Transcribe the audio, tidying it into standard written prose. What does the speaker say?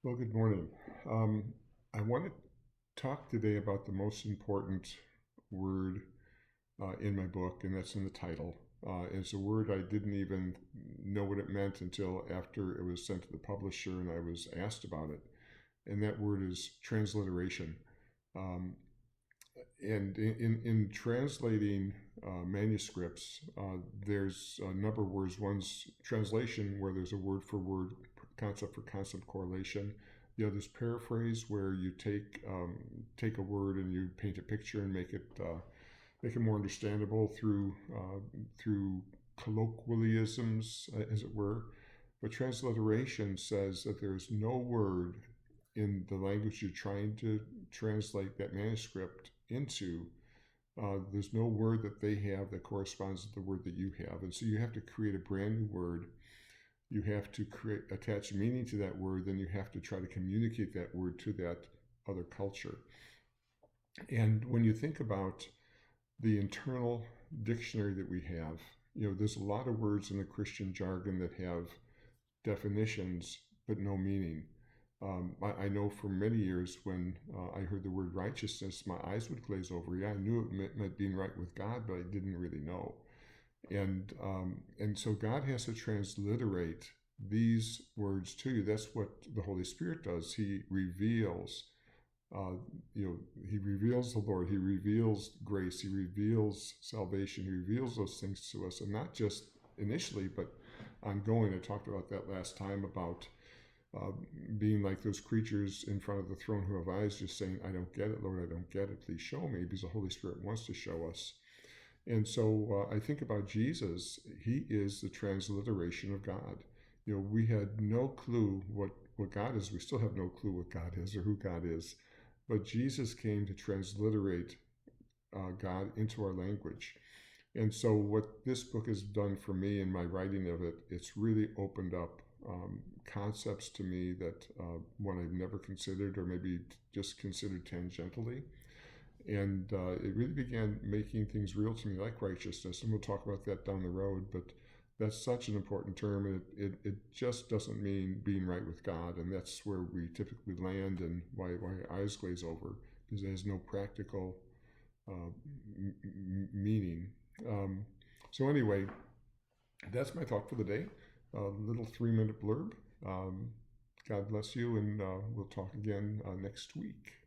Well, good morning. I want to talk today about the most important word in my book, and that's in the title. It's a word I didn't even know what it meant until after it was sent to the publisher and I was asked about it. And that word is transliteration. Um, and in translating manuscripts, there's a number of words. One's translation, where there's a word for word, concept for concept correlation. The other's paraphrase, where you take a word and you paint a picture and make it more understandable through colloquialisms, as it were. But transliteration says that there is no word in the language you're trying to translate that manuscript into. There's no word that they have that corresponds to the word that you have. And so you have to create a brand new word. You have to attach meaning to that word. Then you have to try to communicate that word to that other culture. And when you think about the internal dictionary that we have, there's a lot of words in the Christian jargon that have definitions but no meaning. I know for many years when I heard the word righteousness, my eyes would glaze over. Yeah, I knew it meant being right with God, but I didn't really know. And so God has to transliterate these words to you. That's what the Holy Spirit does. He reveals, He reveals the Lord. He reveals grace. He reveals salvation. He reveals those things to us, and not just initially, but ongoing. I talked about that last time about being like those creatures in front of the throne who have eyes, just saying, I don't get it, Lord, I don't get it. Please show me, because the Holy Spirit wants to show us. And so I think about Jesus. He is the transliteration of God. We had no clue what God is. We still have no clue what God is or who God is. But Jesus came to transliterate God into our language. And so what this book has done for me in my writing of it, it's really opened up concepts to me that one I've never considered, or maybe just considered tangentially. And it really began making things real to me, like righteousness. And we'll talk about that down the road. But that's such an important term. And it just doesn't mean being right with God. And that's where we typically land, and why eyes glaze over, because it has no practical meaning. So anyway, that's my thought for the day. A little 3-minute blurb. God bless you, and we'll talk again next week.